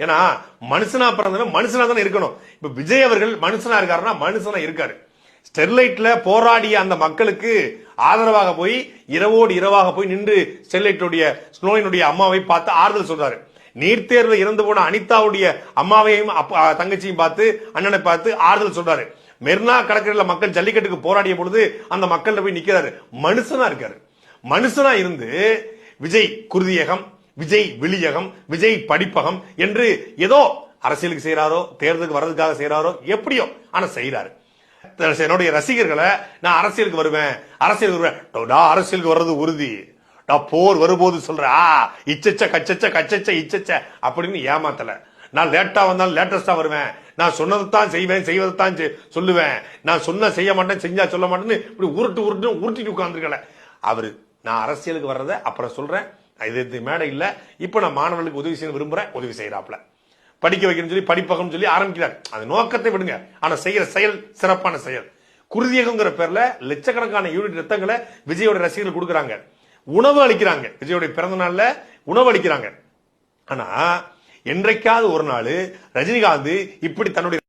ஏன்னா மனுஷனா பிறந்த மனுஷனா தானே இருக்கணும். இப்ப விஜய் அவர்கள் மனுஷனா இருக்காருன்னா மனுஷனா இருக்காரு. ஸ்டெர்லைட்ல போராடிய அந்த மக்களுக்கு ஆதரவாக போய் இரவோடு இரவாக போய் நின்று ஸ்டெர்லைட்டுடைய ஸ்னோயினுடைய அம்மாவை பார்த்து ஆறுதல் சொல்றாரு. நீட் தேர்வு இறந்து போன அனிதாவுடைய அம்மாவையும் தங்கச்சியும் பார்த்து அண்ணனை பார்த்து ஆறுதல் சொல்றாரு. மெர்னா கடற்கரையில் மக்கள் ஜல்லிக்கட்டுக்கு போராடிய பொழுது அந்த மக்கள்கிட்ட போய் நிக்கிறாரு. மனுஷனா இருக்காரு. மனுஷனா இருந்து விஜய் குருதியகம், விஜய் விழியகம், விஜய் படிப்பகம் என்று ஏதோ அரசியலுக்கு செய்யறாரோ, தேர்தலுக்கு வர்றதுக்காக செய்யறாரோ, எப்படியோ ஆனா செய்யறாரு. என்னுடைய ரசிகர்களை நான் அரசியலுக்கு வருவேன், அரசியலுக்கு வர்றது உறுதி, போர் வரும்போது சொல்ற இச்சச்ச கச்சச்ச கச்சச்ச இச்சச்ச அப்படின்னு ஏமாத்தல. நான் லேட்டா வந்தாலும் லேட்டஸ்டா வருவேன், நான் சொன்னதைத்தான் செய்வேன், செய்வதைத்தான் சொல்லுவேன், நான் சொன்ன செய்ய மாட்டேன், செஞ்சா சொல்ல மாட்டேன்னு இப்படி உருட்டிட்டு உட்கார்ந்துருக்கல. அவரு நான் அரசியலுக்கு வர்றத அப்புறம் சொல்றேன், இது மேடை இல்ல, இப்ப நான் மாணவர்களுக்கு உதவி செய்ய விரும்புறேன், உதவி செய்யறாப்ல. படிக்க வைக்கணும்னு சொல்லி படிப்பகம் சொல்லி ஆரம்பிக்கிறார். அந்த நோக்கத்தை விடுங்க, ஆனா செய்யற செயல் சிறப்பான செயல். குருதியகங்கிற பேர்ல லட்சக்கணக்கான யூனிட் ரத்தங்களை விஜயோட ரசிகர்கள் கொடுக்கறாங்க, உணவு அளிக்கிறாங்க, விஜயோட பிறந்த நாள்ல உணவு அளிக்கிறாங்க. ஆனா என்றைக்காவது ஒரு நாள் ரஜினிகாந்த் இப்படி தன்னுடைய